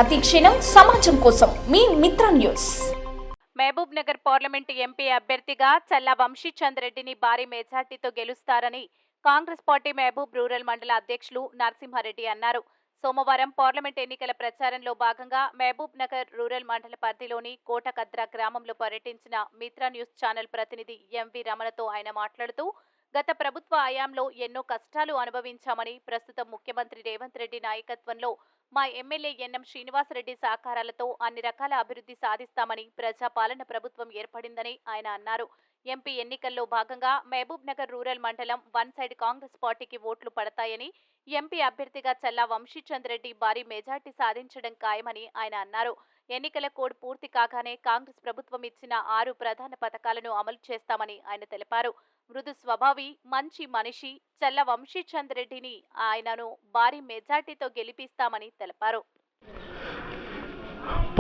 ప్రతి క్షణం సమాజం కోసం మీ Mitra news. Mahabubnagar parliament MP అభ్యర్థిగా చల్లా వంశీచంద్ రెడ్డిని భారీ మెజార్టీతో గెలుస్తారని కాంగ్రెస్ పార్టీ మహబూబ్ రూరల్ మండల అధ్యక్షులు నరసింహారెడ్డి అన్నారు. సోమవారం పార్లమెంట్ ఎన్నికల ప్రచారంలో భాగంగా మహబూబ్ నగర్ రూరల్ మండల పరిధిలోని కోటకద్ర గ్రామంలో పర్యటించిన మిత్ర న్యూస్ ఛానల్ ప్రతినిధి ఎంవి రమణతో ఆయన మాట్లాడుతూ గత ప్రభుత్వ హయాంలో ఎన్నో కష్టాలు అనుభవించామని, ప్రస్తుతం ముఖ్యమంత్రి రేవంత్ రెడ్డి నాయకత్వంలో మా ఎమ్మెల్యే ఎన్ఎం శ్రీనివాసరెడ్డి సహకారాలతో అన్ని రకాల అభివృద్ధి సాధిస్తామని, ప్రజాపాలన ప్రభుత్వం ఏర్పడిందని ఆయన అన్నారు. ఎంపీ ఎన్నికల్లో భాగంగా మహబూబ్ నగర్ రూరల్ మండలం వన్ సైడ్ కాంగ్రెస్ పార్టీకి ఓట్లు పడతాయని, ఎంపీ అభ్యర్థిగా చల్లా వంశీచంద్ రెడ్డి భారీ మెజార్టీ సాధించడం ఖాయమని ఆయన అన్నారు. ఎన్నికల కోడ్ పూర్తి కాగానే కాంగ్రెస్ ప్రభుత్వం ఇచ్చిన 6 ప్రధాన పథకాలను అమలు చేస్తామని ఆయన తెలిపారు. మృదు స్వభావి, మంచి మనిషి చల్లా వంశీచంద్ రెడ్డిని ఆయనను భారీ మెజార్టీతో గెలిపిస్తామని తెలిపారు.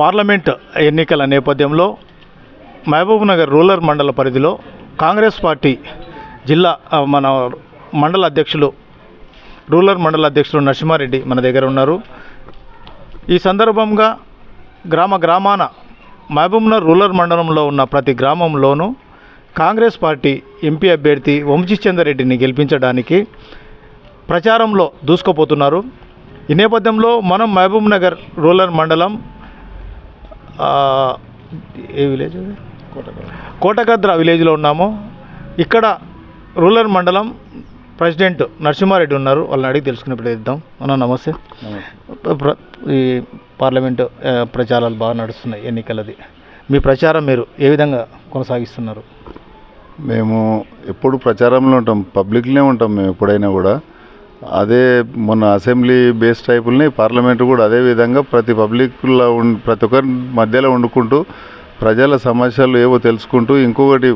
పార్లమెంట్ ఎన్నికల నేపథ్యంలో మహబూబ్ నగర్ రూరల్ మండల పరిధిలో కాంగ్రెస్ పార్టీ జిల్లా మండల అధ్యక్షులు రూరల్ మండల అధ్యక్షులు నరసింహారెడ్డి మన దగ్గర ఉన్నారు. ఈ సందర్భంగా గ్రామాన మహబూబ్ నగర్ రూరల్ మండలంలో ఉన్న ప్రతి గ్రామంలోనూ కాంగ్రెస్ పార్టీ ఎంపీ అభ్యర్థి వంశీచంద్ రెడ్డిని గెలిపించడానికి ప్రచారంలో దూసుకుపోతున్నారు. ఈ నేపథ్యంలో మనం మహబూబ్ నగర్ రూరల్ మండలం ఏ విలేజ్ కోటకద్ర విలేజ్లో ఉన్నాము. ఇక్కడ రూరల్ మండలం ప్రెసిడెంట్ నరసింహారెడ్డి ఉన్నారు. వాళ్ళని అడిగి తెలుసుకునే ప్రయత్నిద్దాం. నమస్తే. ఈ పార్లమెంటు ప్రచారాలు బాగా నడుస్తున్నాయి ఎన్నికలది. మీ ప్రచారం మీరు ఏ విధంగా కొనసాగిస్తున్నారు? మేము ఎప్పుడు ప్రచారంలో ఉంటాం, పబ్లిక్లోనే ఉంటాం మేము ఎప్పుడైనా కూడా. అదే మొన్న అసెంబ్లీ బేస్ టైపుల్ని పార్లమెంటు కూడా అదే విధంగా ప్రతి పబ్లిక్లో ప్రతి ఒక్కరి మధ్యలో వండుకుంటూ ప్రజల సమస్యలు ఏవో తెలుసుకుంటూ, ఇంకొకటి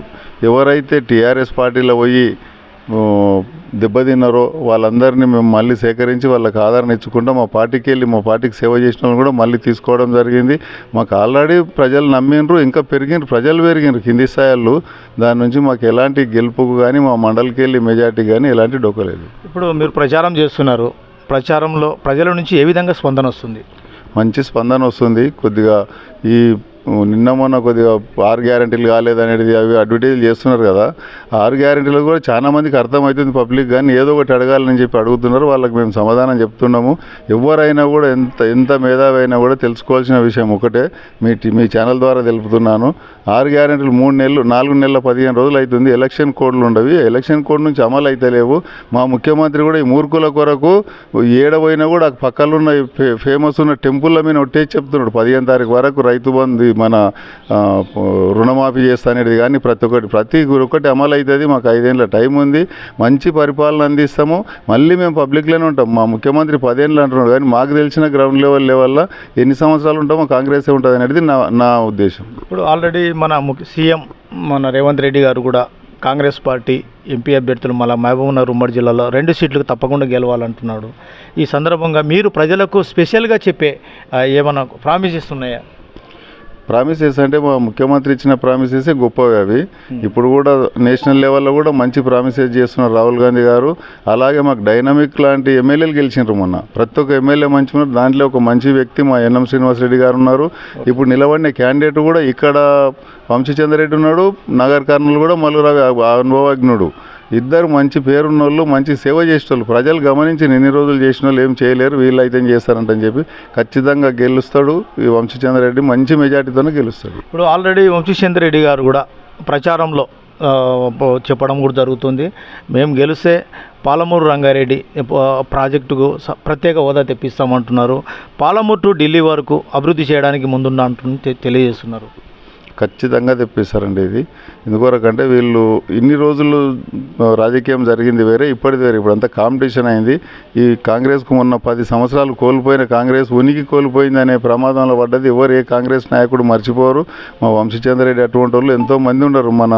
ఎవరైతే టీఆర్ఎస్ పార్టీలో పోయి దెబ్బతిన్నారో వాళ్ళందరినీ మేము మళ్ళీ సేకరించి వాళ్ళకి ఆదరణ ఇచ్చుకుంటాం. మా పార్టీకి వెళ్ళి మా పార్టీకి సేవ చేసిన వాళ్ళు కూడా మళ్ళీ తీసుకోవడం జరిగింది. మాకు ఆల్రెడీ ప్రజలు నమ్మిండ్రు, ఇంకా ప్రజలు పెరిగినారు కింది స్థాయిలు. దాని నుంచి మాకు ఎలాంటి గెలుపుకు కానీ మా మండలికి వెళ్ళి మెజార్టీ కానీ ఎలాంటి డోకలేదు. ఇప్పుడు మీరు ప్రచారం చేస్తున్నారు, ప్రచారంలో ప్రజల నుంచి ఏ విధంగా స్పందన వస్తుంది? మంచి స్పందన వస్తుంది. కొద్దిగా ఈ నిన్న మొన్న కొద్దిగా 6 గ్యారెంటీలు కాలేదనేది అవి అడ్వర్టైజ్ చేస్తున్నారు కదా, 6 గ్యారెంటీలు కూడా చాలా మందికి అర్థమవుతుంది పబ్లిక్, కానీ ఏదో ఒకటి అడగాలని చెప్పి అడుగుతున్నారు. వాళ్ళకి మేము సమాధానం చెప్తున్నాము. ఎవరైనా కూడా ఎంత మేధావి అయినా కూడా తెలుసుకోవాల్సిన విషయం ఒకటే, మీ ఛానల్ ద్వారా తెలుపుతున్నాను. 6 గ్యారెంటీలు 3 నెలలు 4 నెలల 15 రోజులు అవుతుంది. ఎలక్షన్ కోడ్లు ఉండవి, ఎలక్షన్ కోడ్ నుంచి అమలు అయితే లేవు. మా ముఖ్యమంత్రి కూడా ఈ మూర్ఖుల కొరకు ఏడవైనా కూడా పక్కన ఉన్న ఫేమస్ ఉన్న టెంపుల్ల మీద ఒట్టేసి చెప్తున్నాడు. 15వ తారీఖు వరకు రైతు బంధు మన రుణమాఫీ చేస్తా అనేది కానీ ప్రతి ఒక్కటి అమలు అవుతుంది. మాకు 5 ఏళ్ళ టైం ఉంది, మంచి పరిపాలన అందిస్తాము. మళ్ళీ మేము పబ్లిక్లోనే ఉంటాం. మా ముఖ్యమంత్రి 10 ఏళ్ళు అంటున్నాడు, కానీ మాకు తెలిసిన గ్రౌండ్ లెవెల్లో ఎన్ని సంవత్సరాలు ఉంటామో కాంగ్రెసే ఉంటుంది అనేది నా ఉద్దేశం. ఇప్పుడు ఆల్రెడీ మన సీఎం రేవంత్ రెడ్డి గారు కూడా కాంగ్రెస్ పార్టీ ఎంపీ అభ్యర్థులు మహబూబ్ నగర్ ఉమ్మడి జిల్లాలో 2 సీట్లకు తప్పకుండా గెలవాలంటున్నాడు. ఈ సందర్భంగా మీరు ప్రజలకు స్పెషల్గా చెప్పే ఏమైనా ప్రామిసెస్ ఉన్నాయా? ప్రామిసెస్ అంటే మా ముఖ్యమంత్రి ఇచ్చిన ప్రామిసెస్ గొప్పవి అవి. ఇప్పుడు కూడా నేషనల్ లెవెల్లో కూడా మంచి ప్రామిసెస్ చేస్తున్నారు రాహుల్ గాంధీ గారు. అలాగే మాకు డైనమిక్ లాంటి ఎమ్మెల్యేలు గెలిచినారు మొన్న. ప్రతి ఒక్క ఎమ్మెల్యే మంచి ఉన్నారు. దాంట్లో ఒక మంచి వ్యక్తి మా ఎన్ఎం శ్రీనివాసరెడ్డి గారు ఉన్నారు. ఇప్పుడు నిలబడిన క్యాండిడేట్ కూడా ఇక్కడ వంశీచంద్ రెడ్డి ఉన్నాడు. నగర్ కర్నూలు కూడా మల్లురావి అనుభవజ్ఞుడు. ఇద్దరు మంచి పేరున్న వాళ్ళు, మంచి సేవ చేసిన వాళ్ళు. ప్రజలు గమనించి ఎన్ని రోజులు చేసిన వాళ్ళు ఏం చేయలేరు, వీళ్ళు అయితే చేస్తారంటని చెప్పి ఖచ్చితంగా గెలుస్తాడు ఈ వంశీచంద్ రెడ్డి. మంచి మెజార్టీతోనే గెలుస్తాడు. ఇప్పుడు ఆల్రెడీ వంశీచంద్ రెడ్డి గారు కూడా ప్రచారంలో చెప్పడం కూడా జరుగుతుంది. మేము గెలిస్తే పాలమూరు రంగారెడ్డి ప్రాజెక్టుకు ప్రత్యేక హోదా తెప్పిస్తామంటున్నారు. పాలమూరు టు ఢిల్లీ వరకు అభివృద్ధి చేయడానికి ముందున్న అంటూ తెలియజేస్తున్నారు. ఖచ్చితంగా తెప్పిస్తారండి. ఇది ఎందుకొరకంటే వీళ్ళు ఇన్ని రోజులు రాజకీయం జరిగింది వేరే, ఇప్పటిది వేరే. ఇప్పుడు అంతా కాంపిటీషన్ అయింది. ఈ కాంగ్రెస్కు మొన్న 10 సంవత్సరాలు కోల్పోయిన కాంగ్రెస్ ఉనికి కోల్పోయింది అనే ప్రమాదంలో పడ్డది. ఎవరు ఏ కాంగ్రెస్ నాయకుడు మర్చిపోరు. మా వంశీచంద్ రెడ్డి అటువంటి వాళ్ళు ఎంతోమంది ఉన్నారు మన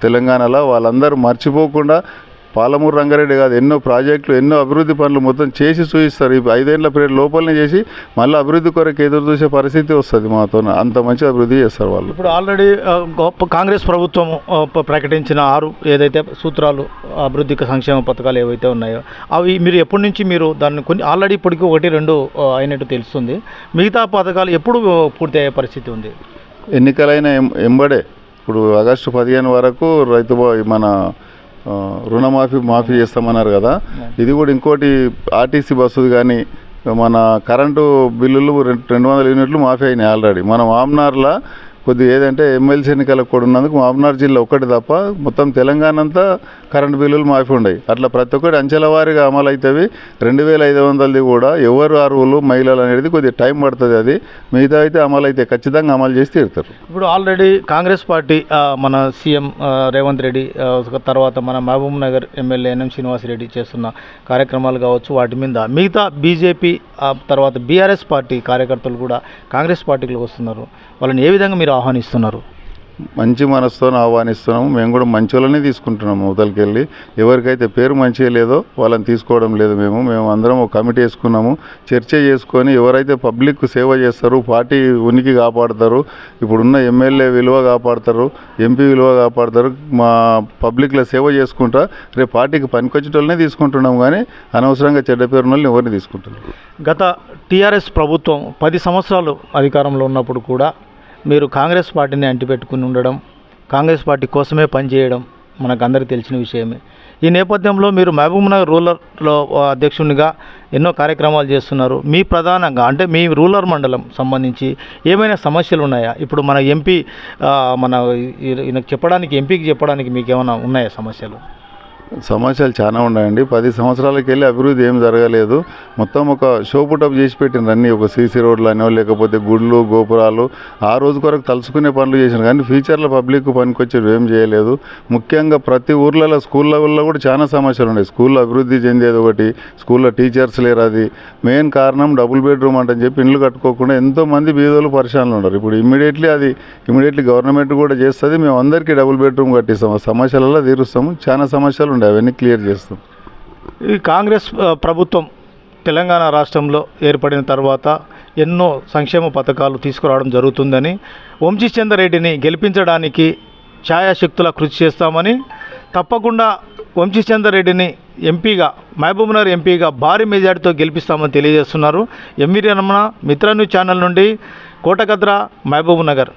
తెలంగాణలో. వాళ్ళందరూ మర్చిపోకుండా పాలమూరు రంగారెడ్డి కాదు, ఎన్నో ప్రాజెక్టులు, ఎన్నో అభివృద్ధి పనులు మొత్తం చేసి చూపిస్తారు. ఈ 5 ఏళ్ల పీరియడ్ లోపలనే చేసి మళ్ళీ అభివృద్ధి కొరకు ఎదురు చూసే పరిస్థితి వస్తుంది మాతో. అంత మంచి అభివృద్ధి చేస్తారు వాళ్ళు. ఇప్పుడు ఆల్రెడీ కాంగ్రెస్ ప్రభుత్వం ప్రకటించిన 6 ఏదైతే సూత్రాలు అభివృద్ధి సంక్షేమ పథకాలు ఏవైతే ఉన్నాయో అవి మీరు ఎప్పటి నుంచి మీరు దాన్ని కొన్ని ఆల్రెడీ ఇప్పటికి 1-2 అయినట్టు తెలుస్తుంది. మిగతా పథకాలు ఎప్పుడు పూర్తి అయ్యే పరిస్థితి ఉంది? ఎన్నికలైన ఎంబడే ఇప్పుడు ఆగస్టు 15 వరకు మన మాఫీ చేస్తామన్నారు కదా. ఇది కూడా ఇంకోటి ఆర్టీసీ బస్సుది కానీ మన కరెంటు బిల్లులు 200 యూనిట్లు మాఫీ అయినాయి ఆల్రెడీ. మనం ఆమ్నార్లో కొద్దిగా ఏదంటే ఎమ్మెల్సీ ఎన్నికలకు కూడా ఉన్నందుకు మామ్నార్ జిల్లా ఒక్కటి తప్ప మొత్తం తెలంగాణ అంతా కరెంటు బిల్లులు మాఫీ ఉన్నాయి. అట్లా ప్రతి ఒక్కటి అంచెల వారీగా అమలు అవుతాయి. 2500ది కూడా ఎవరు అర్హులు మహిళలు అనేది కొద్దిగా టైం పడుతుంది. అది మిగతా అయితే అమలు అయితే ఖచ్చితంగా అమలు చేసి తీరుతారు. ఇప్పుడు ఆల్రెడీ కాంగ్రెస్ పార్టీ మన సీఎం రేవంత్ రెడ్డి తర్వాత మన మహబూబ్ నగర్ ఎమ్మెల్యే ఎన్ఎం శ్రీనివాసరెడ్డి చేస్తున్న కార్యక్రమాలు కావచ్చు, వాటి మీద మిగతా బీజేపీ తర్వాత బీఆర్ఎస్ పార్టీ కార్యకర్తలు కూడా కాంగ్రెస్ పార్టీకి వస్తున్నారు. వాళ్ళని ఏ విధంగా మీరు ఆహ్వానిస్తున్నారు? మంచి మనసుతో ఆహ్వానిస్తున్నాము. మేము కూడా మంచి వాళ్ళని తీసుకుంటున్నాము. అవతలకి వెళ్ళి ఎవరికైతే పేరు మంచిగా లేదో వాళ్ళని తీసుకోవడం లేదు. మేము అందరం ఒక కమిటీ వేసుకున్నాము. చర్చ చేసుకొని ఎవరైతే పబ్లిక్ సేవ చేస్తారు, పార్టీ ఉనికి కాపాడతారు, ఇప్పుడున్న ఎమ్మెల్యే విలువ కాపాడతారు, ఎంపీ విలువ కాపాడతారు, మా పబ్లిక్లో సేవ చేసుకుంటా రేపు పార్టీకి పనికొచ్చేటోళ్ళనే తీసుకుంటున్నాము. కానీ అనవసరంగా చెడ్డ పేరు వాళ్ళని ఎవరిని తీసుకుంటున్నాం. గత టీఆర్ఎస్ ప్రభుత్వం 10 సంవత్సరాలు అధికారంలో ఉన్నప్పుడు కూడా మీరు కాంగ్రెస్ పార్టీని అంటిపెట్టుకుని ఉండడం, కాంగ్రెస్ పార్టీ కోసమే పనిచేయడం మనకు అందరికీ తెలిసిన విషయమే. ఈ నేపథ్యంలో మీరు మహబూబ్ నగర్ రూరల్లో అధ్యక్షునిగా ఎన్నో కార్యక్రమాలు చేస్తున్నారు. మీ ప్రధానంగా అంటే మీ రూరల్ మండలం సంబంధించి ఏమైనా సమస్యలు ఉన్నాయా? ఇప్పుడు మన ఎంపీ ఈయనకు చెప్పడానికి, ఎంపీకి చెప్పడానికి మీకు ఏమైనా ఉన్నాయా సమస్యలు? సమస్యలు చాలా ఉన్నాయండి. 10 సంవత్సరాలకి వెళ్ళి అభివృద్ధి ఏం జరగలేదు. మొత్తం ఒక షో పుటప్ చేసి పెట్టిన అన్నీ, ఒక సీసీ రోడ్లు అనో లేకపోతే గుళ్ళు గోపురాలు ఆ రోజు కొరకు తలుచుకునే పనులు చేసినారు. కానీ ఫ్యూచర్లో పబ్లిక్ పనికొచ్చేవి ఏం చేయలేదు. ముఖ్యంగా ప్రతి ఊర్లలో స్కూల్ లెవెల్లో కూడా చాలా సమస్యలు ఉన్నాయి. స్కూల్లో అభివృద్ధి చెందేది ఒకటి, స్కూల్లో టీచర్స్ లేరు. అది మెయిన్ కారణం. డబుల్ బెడ్రూమ్ అంటే చెప్పి ఇండ్లు కట్టుకోకుండా ఎంతోమంది బీదోళ్ళు పరిశానలు ఉన్నారు. ఇప్పుడు ఇమీడియట్లీ గవర్నమెంట్ కూడా చేస్తుంది. మేము అందరికీ డబుల్ బెడ్రూమ్ కట్టిస్తాం. ఆ సమస్యలలో తీరుస్తాము. చాలా సమస్యలు ఉండే, అవన్నీ క్లియర్ చేస్తాం. ఈ కాంగ్రెస్ ప్రభుత్వం తెలంగాణ రాష్ట్రంలో ఏర్పడిన తర్వాత ఎన్నో సంక్షేమ పథకాలు తీసుకురావడం జరుగుతుందని, వంశీచందర్ రెడ్డిని గెలిపించడానికి ఛాయాశక్తుల కృషి చేస్తామని, తప్పకుండా వంశీచందర్ రెడ్డిని ఎంపీగా, మహబూబ్ నగర్ ఎంపీగా భారీ మెజార్టీతో గెలిపిస్తామని తెలియజేస్తున్నారు. ఎంవీ రమణ, మిత్ర న్యూస్ ఛానల్ నుండి కోటగద్ర, మహబూబ్ నగర్.